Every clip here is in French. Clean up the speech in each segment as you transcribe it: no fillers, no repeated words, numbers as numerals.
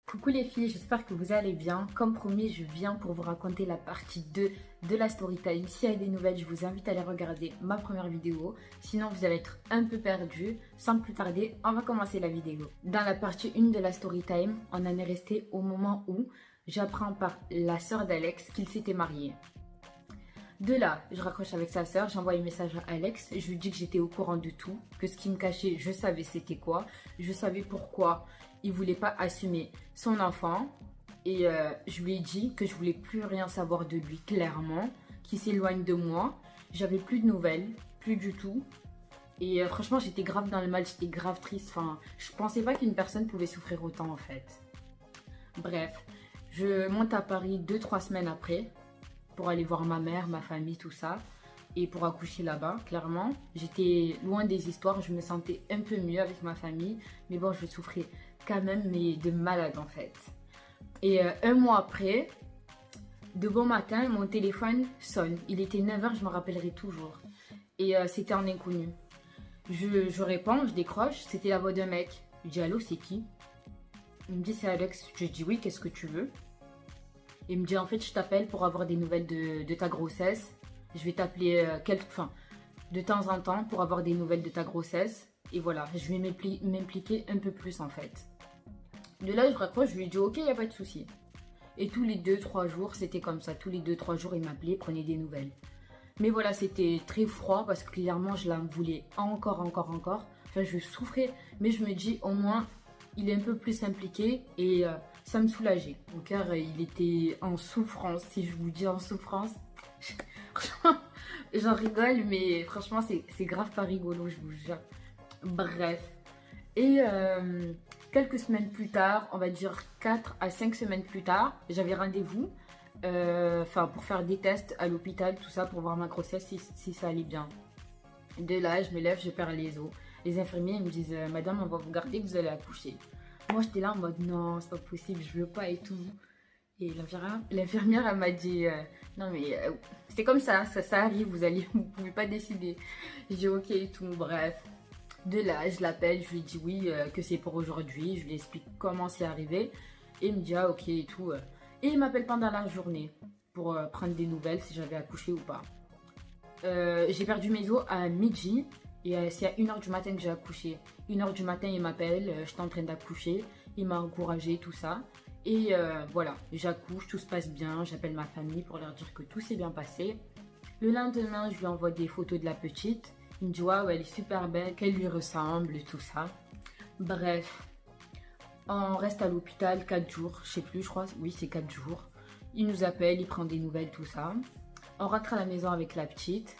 Coucou les filles, j'espère que vous allez bien. Comme promis, je viens pour vous raconter la partie 2 de la story time. S'il y a des nouvelles, je vous invite à aller regarder ma première vidéo. Sinon, vous allez être un peu perdu. Sans plus tarder, on va commencer la vidéo. Dans la partie 1 de la story time, on en est resté au moment où j'apprends par la sœur d'Alex qu'il s'était marié. De là, je raccroche avec sa sœur, j'envoie un message à Alex, je lui dis que j'étais au courant de tout, que ce qu'il me cachait, je savais c'était quoi, je savais pourquoi il voulait pas assumer son enfant et je lui ai dit que je voulais plus rien savoir de lui clairement, qu'il s'éloigne de moi, j'avais plus de nouvelles, plus du tout et franchement j'étais grave dans le mal, j'étais grave triste, enfin je pensais pas qu'une personne pouvait souffrir autant en fait. Bref, je monte à Paris 2-3 semaines après pour aller voir ma mère, ma famille, tout ça. Et pour accoucher là-bas, clairement. J'étais loin des histoires, je me sentais un peu mieux avec ma famille. Mais bon, je souffrais quand même, mais de malade en fait. Et un mois après, de bon matin, mon téléphone sonne. Il était 9h, je me rappellerai toujours. Et c'était en inconnu. Je réponds, je décroche, c'était la voix d'un mec. Je dis allô, c'est qui? Il me dit c'est Alex. Je dis oui, qu'est-ce que tu veux? Il me dit en fait je t'appelle pour avoir des nouvelles de ta grossesse. Je vais t'appeler de temps en temps pour avoir des nouvelles de ta grossesse. Et voilà, je vais m'impliquer un peu plus en fait. De là je raccroche, je lui dis ok, il n'y a pas de souci. Et tous les 2-3 jours c'était comme ça. Tous les 2-3 jours il m'appelait, prenait des nouvelles. Mais voilà, c'était très froid parce que clairement je la voulais encore. Enfin je souffrais, mais je me dis au moins il est un peu plus impliqué et ça me soulageait. Mon cœur, il était en souffrance. Si je vous dis en souffrance, j'en rigole, mais franchement, c'est grave pas rigolo, je vous jure. Bref. Et quelques semaines plus tard, on va dire 4 à 5 semaines plus tard, j'avais rendez-vous pour faire des tests à l'hôpital, tout ça, pour voir ma grossesse si ça allait bien. De là, je me lève, je perds les os. Les infirmiers ils me disent madame, on va vous garder, vous allez accoucher. Moi, j'étais là en mode non, c'est pas possible, je veux pas et tout. Et l'infirmière, elle m'a dit non, mais c'est comme ça arrive, vous pouvez pas décider. J'ai dit ok et tout, bref. De là, je l'appelle, je lui dis oui, que c'est pour aujourd'hui, je lui explique comment c'est arrivé. Et il me dit ah ok et tout. Et il m'appelle pendant la journée pour prendre des nouvelles si j'avais accouché ou pas. J'ai perdu mes os à midi. Et c'est à 1h du matin que j'ai accouché. 1h du matin, il m'appelle, j'étais en train d'accoucher. Il m'a encouragée, tout ça. Et voilà, j'accouche, tout se passe bien. J'appelle ma famille pour leur dire que tout s'est bien passé. Le lendemain, je lui envoie des photos de la petite. Il me dit, ouais, elle est super belle, qu'elle lui ressemble, tout ça. Bref, on reste à l'hôpital 4 jours. Je sais plus, je crois, oui, c'est 4 jours. Il nous appelle, il prend des nouvelles, tout ça. On rentre à la maison avec la petite.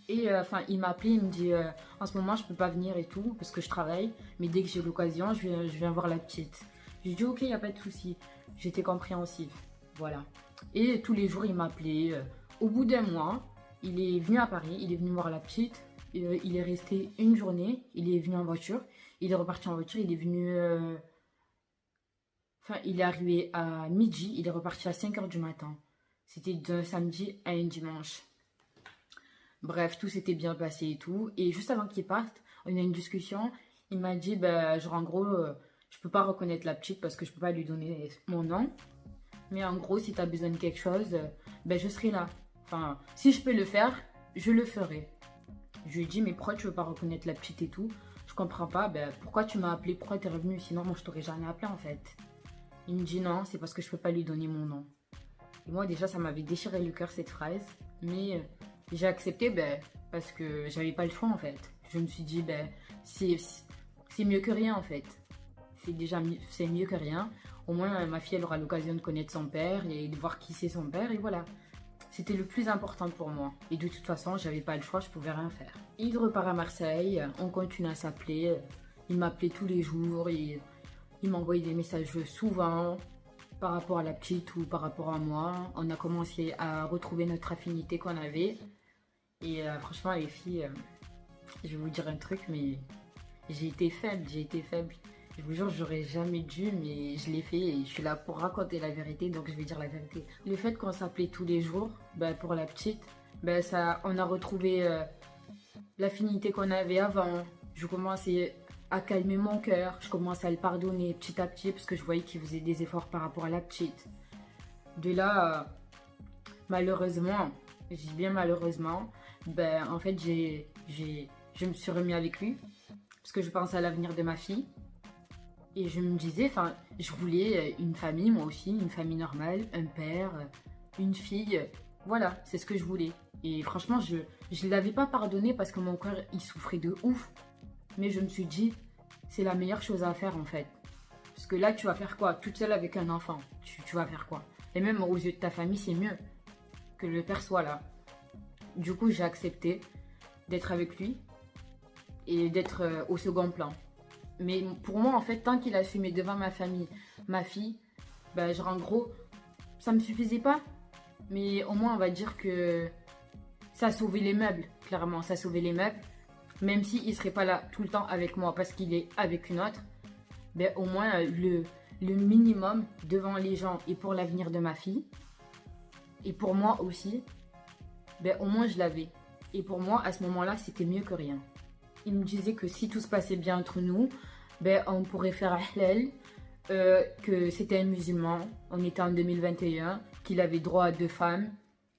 Et il m'a appelé, il me dit en ce moment je peux pas venir et tout parce que je travaille, mais dès que j'ai l'occasion je viens voir la petite. J'ai dit ok, il n'y a pas de souci, j'étais compréhensif, voilà. Et tous les jours il m'appelait. Au bout d'un mois, il est venu à Paris, il est venu voir la petite, il est resté une journée, il est venu en voiture, il est reparti en voiture, il est venu... il est arrivé à midi, il est reparti à 5h du matin. C'était d'un samedi à un dimanche. Bref, tout s'était bien passé et tout. Et juste avant qu'il parte, on a eu une discussion. Il m'a dit, genre en gros, je peux pas reconnaître la petite parce que je peux pas lui donner mon nom. Mais en gros, si tu as besoin de quelque chose, je serai là. Enfin, si je peux le faire, je le ferai. Je lui ai dit, mais pourquoi tu veux pas reconnaître la petite et tout? Je comprends pas. Pourquoi tu m'as appelé? Pourquoi tu es revenu? Sinon, moi, je t'aurais jamais appelé en fait. Il me dit, non, c'est parce que je peux pas lui donner mon nom. Et moi, déjà, ça m'avait déchiré le cœur cette phrase. Mais... j'ai accepté parce que j'avais pas le choix en fait. Je me suis dit c'est mieux que rien en fait. C'est mieux que rien. Au moins ma fille elle aura l'occasion de connaître son père et de voir qui c'est son père et voilà. C'était le plus important pour moi. Et de toute façon j'avais pas le choix, je pouvais rien faire. Il repart à Marseille, on continue à s'appeler. Il m'appelait tous les jours et il m'envoyait des messages souvent par rapport à la petite ou par rapport à moi. On a commencé à retrouver notre affinité qu'on avait. Et franchement, les filles, je vais vous dire un truc, mais j'ai été faible. Je vous jure, j'aurais jamais dû, mais je l'ai fait et je suis là pour raconter la vérité, donc je vais dire la vérité. Le fait qu'on s'appelait tous les jours, pour la petite, on a retrouvé l'affinité qu'on avait avant. Je commençais à calmer mon cœur. Je commençais à le pardonner petit à petit parce que je voyais qu'il faisait des efforts par rapport à la petite. De là, malheureusement, je dis bien malheureusement, ben en fait je me suis remis avec lui parce que je pensais à l'avenir de ma fille. Et je me disais, enfin, je voulais une famille, moi aussi, une famille normale, un père, une fille. Voilà, c'est ce que je voulais. Et franchement, je ne l'avais pas pardonné parce que mon cœur, il souffrait de ouf. Mais je me suis dit, c'est la meilleure chose à faire en fait. Parce que là, tu vas faire quoi? Toute seule avec un enfant, tu vas faire quoi? Et même aux yeux de ta famille, c'est mieux que le père soit là. Du coup, j'ai accepté d'être avec lui et d'être au second plan. Mais pour moi, en fait, tant qu'il assumait devant ma famille, ma fille, ben, genre en gros, ça me suffisait pas. Mais au moins, on va dire que ça a sauvé les meubles, clairement, ça a sauvé les meubles. Même s'il ne serait pas là tout le temps avec moi parce qu'il est avec une autre, ben, au moins le minimum devant les gens et pour l'avenir de ma fille, et pour moi aussi, ben, au moins je l'avais. Et pour moi, à ce moment-là, c'était mieux que rien. Il me disait que si tout se passait bien entre nous, ben, on pourrait faire halal, que c'était un musulman, on était en 2021, qu'il avait droit à 2 femmes.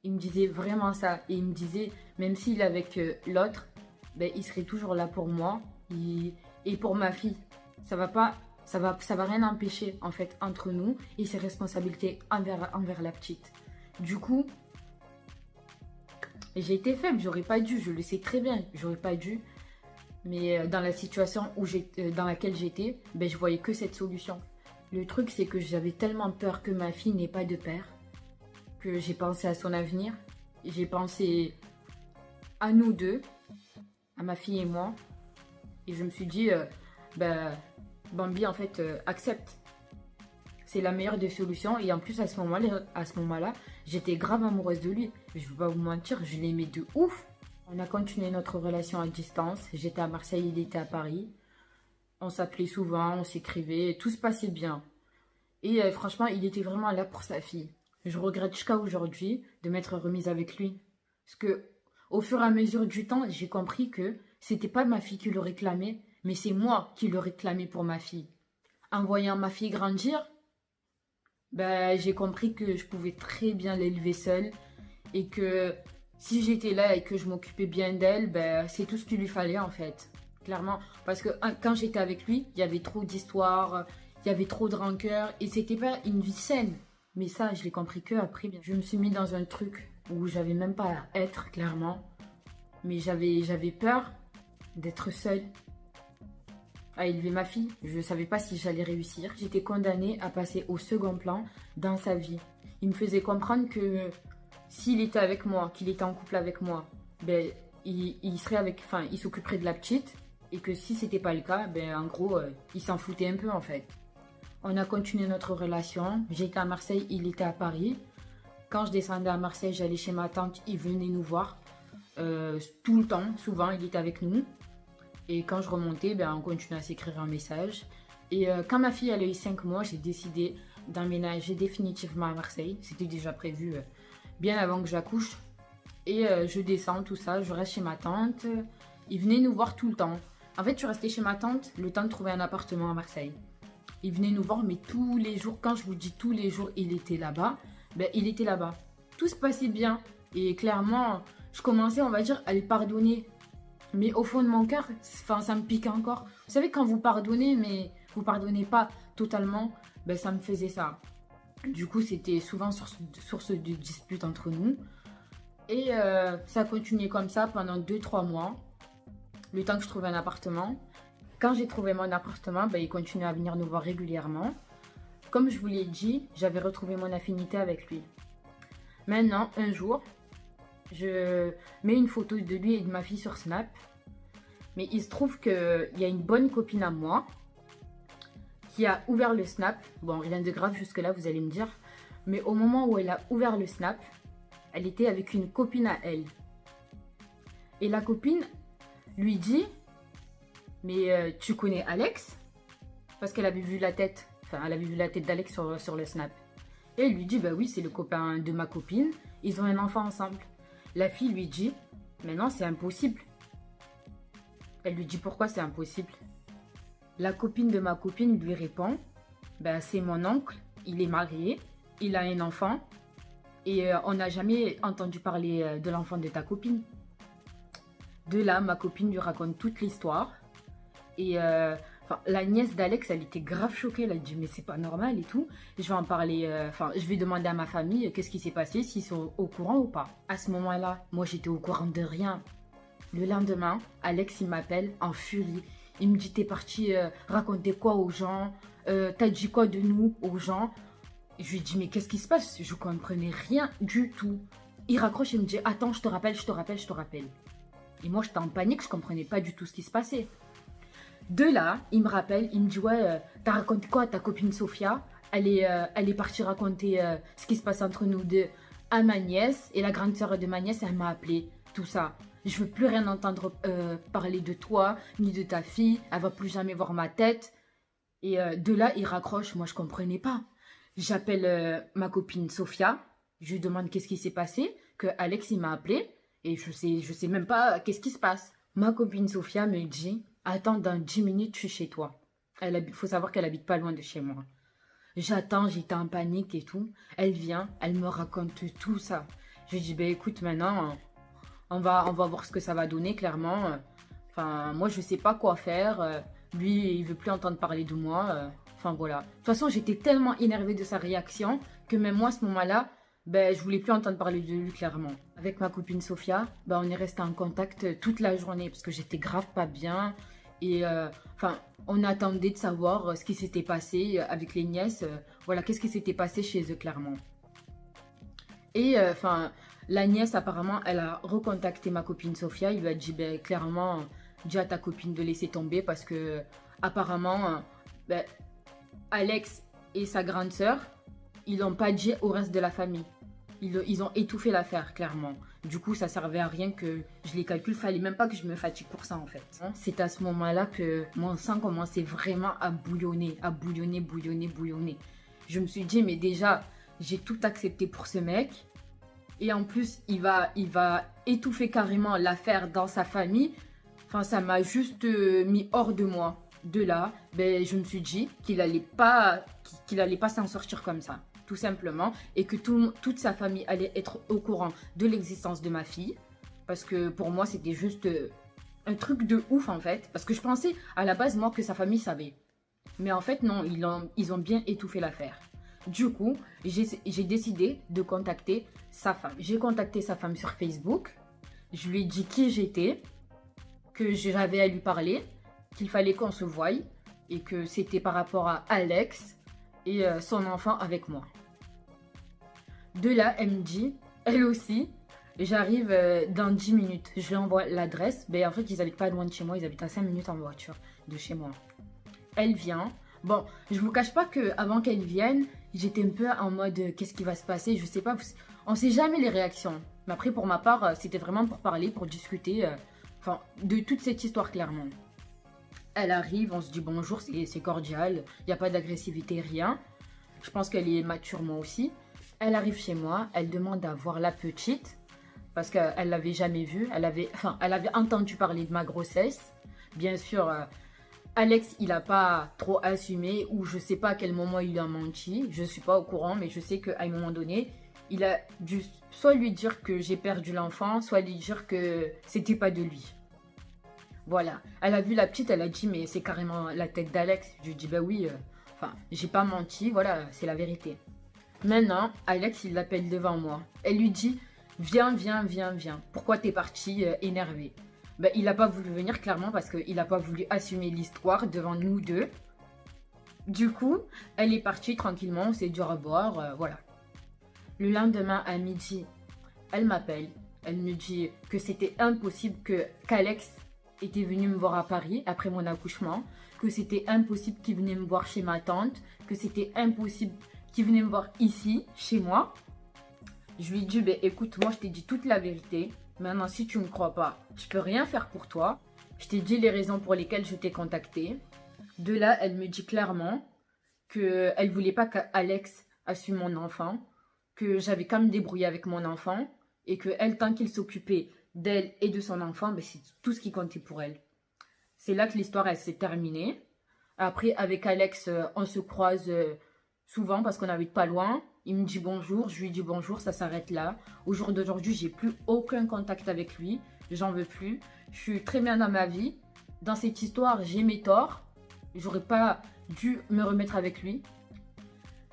Il me disait vraiment ça. Et il me disait, même s'il est avec l'autre, ben, il serait toujours là pour moi et pour ma fille. Ça va rien empêcher en fait entre nous et ses responsabilités envers la petite. Du coup, j'ai été faible, j'aurais pas dû, je le sais très bien, j'aurais pas dû. Mais dans la situation dans laquelle j'étais, ben, je voyais que cette solution. Le truc, c'est que j'avais tellement peur que ma fille n'ait pas de père, que j'ai pensé à son avenir. J'ai pensé à nous deux, à ma fille et moi. Et je me suis dit, ben, Bambi, en fait, accepte. C'est la meilleure des solutions. Et en plus, à ce moment-là, j'étais grave amoureuse de lui. Je ne vais pas vous mentir, je l'aimais de ouf. On a continué notre relation à distance. J'étais à Marseille, il était à Paris. On s'appelait souvent, on s'écrivait, tout se passait bien. Et franchement, il était vraiment là pour sa fille. Je regrette jusqu'à aujourd'hui de m'être remise avec lui. Parce que au fur et à mesure du temps, j'ai compris que c'était pas ma fille qui le réclamait, mais c'est moi qui le réclamais pour ma fille. En voyant ma fille grandir, ben, j'ai compris que je pouvais très bien l'élever seule et que si j'étais là et que je m'occupais bien d'elle, ben, c'est tout ce qu'il lui fallait en fait. Clairement, parce que quand j'étais avec lui, il y avait trop d'histoires, il y avait trop de rancœur et c'était pas une vie saine. Mais ça, je l'ai compris que après. Je me suis mis dans un truc où j'avais même pas à être, clairement. Mais j'avais peur d'être seule à élever ma fille. Je ne savais pas si j'allais réussir. J'étais condamnée à passer au second plan dans sa vie. Il me faisait comprendre que s'il était avec moi, qu'il était en couple avec moi, ben, il serait il s'occuperait de la petite. Et que si c'était pas le cas, ben, en gros, il s'en foutait un peu en fait. On a continué notre relation. J'étais à Marseille, il était à Paris. Quand je descendais à Marseille, j'allais chez ma tante, il venait nous voir. Tout le temps, souvent, il était avec nous. Et quand je remontais, ben, on continuait à s'écrire un message. Et quand ma fille elle a eu 5 mois, j'ai décidé d'emménager définitivement à Marseille. C'était déjà prévu bien avant que j'accouche. Et je descends, tout ça, je reste chez ma tante. Il venait nous voir tout le temps. En fait, je suis restée chez ma tante le temps de trouver un appartement à Marseille. Il venait nous voir, mais tous les jours, quand je vous dis tous les jours, il était là-bas. Ben, il était là-bas. Tout se passait bien. Et clairement, je commençais, on va dire, à le pardonner. Mais au fond de mon cœur, ça me pique encore. Vous savez, quand vous pardonnez, mais vous pardonnez pas totalement, ben, ça me faisait ça. Du coup, c'était souvent source de disputes entre nous. Et ça a continué comme ça pendant 2-3 mois. Le temps que je trouvais un appartement. Quand j'ai trouvé mon appartement, ben, il continuait à venir nous voir régulièrement. Comme je vous l'ai dit, j'avais retrouvé mon affinité avec lui. Maintenant, un jour, je mets une photo de lui et de ma fille sur Snap. Mais il se trouve qu'il y a une bonne copine à moi qui a ouvert le Snap. Bon, rien de grave jusque-là, vous allez me dire. Mais au moment où elle a ouvert le Snap, elle était avec une copine à elle. Et la copine lui dit, mais tu connais Alex? Parce qu'elle avait vu la tête, elle avait vu la tête d'Alex sur le Snap. Et elle lui dit, bah oui, c'est le copain de ma copine. Ils ont un enfant ensemble. La fille lui dit, mais non, c'est impossible. Elle lui dit, pourquoi c'est impossible? La copine de ma copine lui répond, ben, c'est mon oncle, il est marié, il a un enfant et on n'a jamais entendu parler de l'enfant de ta copine. De là, ma copine lui raconte toute l'histoire et la nièce d'Alex, elle était grave choquée, elle a dit mais c'est pas normal et tout. Je vais en parler, je vais demander à ma famille qu'est-ce qui s'est passé, s'ils sont au courant ou pas. À ce moment-là, moi j'étais au courant de rien. Le lendemain, Alex il m'appelle en furie. Il me dit t'es parti raconter quoi aux gens, t'as dit quoi de nous aux gens. Et je lui dis mais qu'est-ce qui se passe? Je comprenais rien du tout. Il raccroche et me dit attends je te rappelle, je te rappelle, je te rappelle. Et moi j'étais en panique, je comprenais pas du tout ce qui se passait. De là, il me rappelle, il me dit ouais, t'as raconté quoi à ta copine Sophia? Elle est partie raconter ce qui se passe entre nous deux à ma nièce. Et la grande sœur de ma nièce, elle m'a appelé, tout ça. Je veux plus rien entendre parler de toi, ni de ta fille. Elle va plus jamais voir ma tête. Et de là, il raccroche, moi je comprenais pas. J'appelle ma copine Sophia, je lui demande qu'est-ce qui s'est passé, que Alex il m'a appelé. Et je sais même pas qu'est-ce qui se passe. Ma copine Sophia me dit attends, dans 10 minutes, je suis chez toi. Il faut savoir qu'elle habite pas loin de chez moi. J'attends, j'étais en panique et tout. Elle vient, elle me raconte tout ça. Je lui dis, ben écoute, maintenant, on va voir ce que ça va donner, clairement. Enfin, moi, je sais pas quoi faire. Lui, il veut plus entendre parler de moi. Enfin, voilà. De toute façon, j'étais tellement énervée de sa réaction que même moi, à ce moment-là, ben, je voulais plus entendre parler de lui, clairement. Avec ma copine Sophia, ben, on est resté en contact toute la journée parce que j'étais grave pas bien. Et on attendait de savoir ce qui s'était passé avec les nièces. Voilà, qu'est-ce qui s'était passé chez eux, clairement. Et la nièce, apparemment, elle a recontacté ma copine Sophia. Il lui a dit, ben, clairement, dis à ta copine de laisser tomber parce que, apparemment, ben, Alex et sa grande sœur, ils l'ont pas dit au reste de la famille. Ils ont étouffé l'affaire, clairement. Du coup, ça servait à rien que je les calcule. Fallait même pas que je me fatigue pour ça, en fait. C'est à ce moment-là que mon sang commençait vraiment à bouillonner, bouillonner. Je me suis dit, mais déjà, j'ai tout accepté pour ce mec. Et en plus, il va étouffer carrément l'affaire dans sa famille. Enfin, ça m'a juste mis hors de moi. De là, ben, je me suis dit qu'il allait pas s'en sortir comme ça. Tout simplement, et que toute sa famille allait être au courant de l'existence de ma fille, parce que pour moi c'était juste un truc de ouf en fait, parce que je pensais à la base moi que sa famille savait, mais en fait non, ils ont bien étouffé l'affaire. Du coup, j'ai décidé de contacter sa femme. J'ai contacté sa femme sur Facebook, je lui ai dit qui j'étais, que j'avais à lui parler, qu'il fallait qu'on se voie, et que c'était par rapport à Alex et son enfant avec moi. De là, elle me dit, elle aussi, j'arrive dans 10 minutes. Je lui envoie l'adresse. Ben, en fait, ils habitent pas loin de chez moi. Ils habitent à 5 minutes en voiture de chez moi. Elle vient. Bon, je vous cache pas qu'avant qu'elle vienne, j'étais un peu en mode, qu'est-ce qui va se passer? Je sais pas. On sait jamais les réactions. Mais après, pour ma part, c'était vraiment pour parler, pour discuter de toute cette histoire, clairement. Elle arrive, on se dit bonjour, c'est cordial. Il n'y a pas d'agressivité, rien. Je pense qu'elle est mature, moi aussi. Elle arrive chez moi, elle demande à voir la petite parce qu'elle l'avait jamais vue. Elle avait entendu parler de ma grossesse. Bien sûr, Alex, il n'a pas trop assumé ou je sais pas à quel moment il a menti. Je suis pas au courant, mais je sais qu'à un moment donné, il a dû soit lui dire que j'ai perdu l'enfant, soit lui dire que c'était pas de lui. Voilà. Elle a vu la petite, elle a dit mais c'est carrément la tête d'Alex. Je lui dis bah oui, j'ai pas menti, voilà, c'est la vérité. Maintenant, Alex, il l'appelle devant moi. Elle lui dit, viens. Pourquoi t'es parti énervé? Ben, il n'a pas voulu venir, clairement, parce qu'il n'a pas voulu assumer l'histoire devant nous deux. Du coup, elle est partie tranquillement, on s'est dit au revoir, voilà. Le lendemain, à midi, elle m'appelle. Elle me dit que c'était impossible qu'Alex était venu me voir à Paris après mon accouchement, que c'était impossible qu'il venait me voir chez ma tante, que c'était impossible qui venait me voir ici, chez moi. Je lui ai dit, ben, écoute, moi je t'ai dit toute la vérité. Maintenant, si tu ne me crois pas, je peux rien faire pour toi. Je t'ai dit les raisons pour lesquelles je t'ai contacté. De là, elle me dit clairement qu'elle ne voulait pas qu'Alex assume mon enfant, que j'avais qu'à me débrouiller avec mon enfant, et que elle, tant qu'il s'occupait d'elle et de son enfant, ben, c'est tout ce qui comptait pour elle. C'est là que l'histoire, elle s'est terminée. Après, avec Alex, on se croise souvent parce qu'on habite pas loin. Il me dit bonjour, je lui dis bonjour, ça s'arrête là. Au jour d'aujourd'hui, j'ai plus aucun contact avec lui. J'en veux plus. Je suis très bien dans ma vie. Dans cette histoire, j'ai mes torts. J'aurais pas dû me remettre avec lui.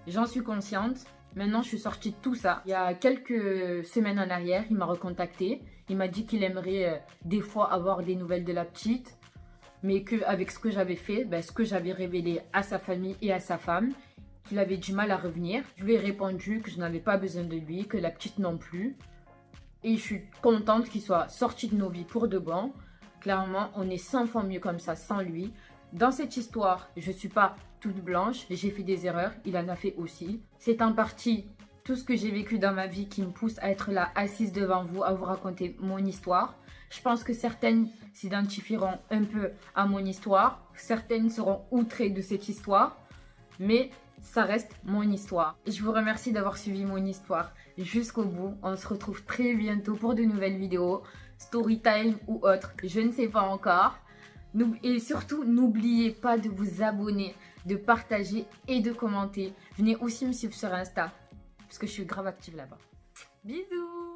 J'en suis consciente. Maintenant, je suis sortie de tout ça. Il y a quelques semaines en arrière, il m'a recontacté. Il m'a dit qu'il aimerait des fois avoir des nouvelles de la petite. Mais qu'avec ce que j'avais fait, ce que j'avais révélé à sa famille et à sa femme, qu'il avait du mal à revenir. Je lui ai répondu que je n'avais pas besoin de lui, que la petite non plus. Et je suis contente qu'il soit sorti de nos vies pour de bon. Clairement, on est 100 fois mieux comme ça sans lui. Dans cette histoire, je ne suis pas toute blanche. J'ai fait des erreurs, il en a fait aussi. C'est en partie tout ce que j'ai vécu dans ma vie qui me pousse à être là, assise devant vous, à vous raconter mon histoire. Je pense que certaines s'identifieront un peu à mon histoire. Certaines seront outrées de cette histoire. Mais ça reste mon histoire. Je vous remercie d'avoir suivi mon histoire jusqu'au bout. On se retrouve très bientôt pour de nouvelles vidéos, storytime ou autre, je ne sais pas encore. Et surtout, n'oubliez pas de vous abonner, de partager et de commenter. Venez aussi me suivre sur Insta, parce que je suis grave active là-bas. Bisous!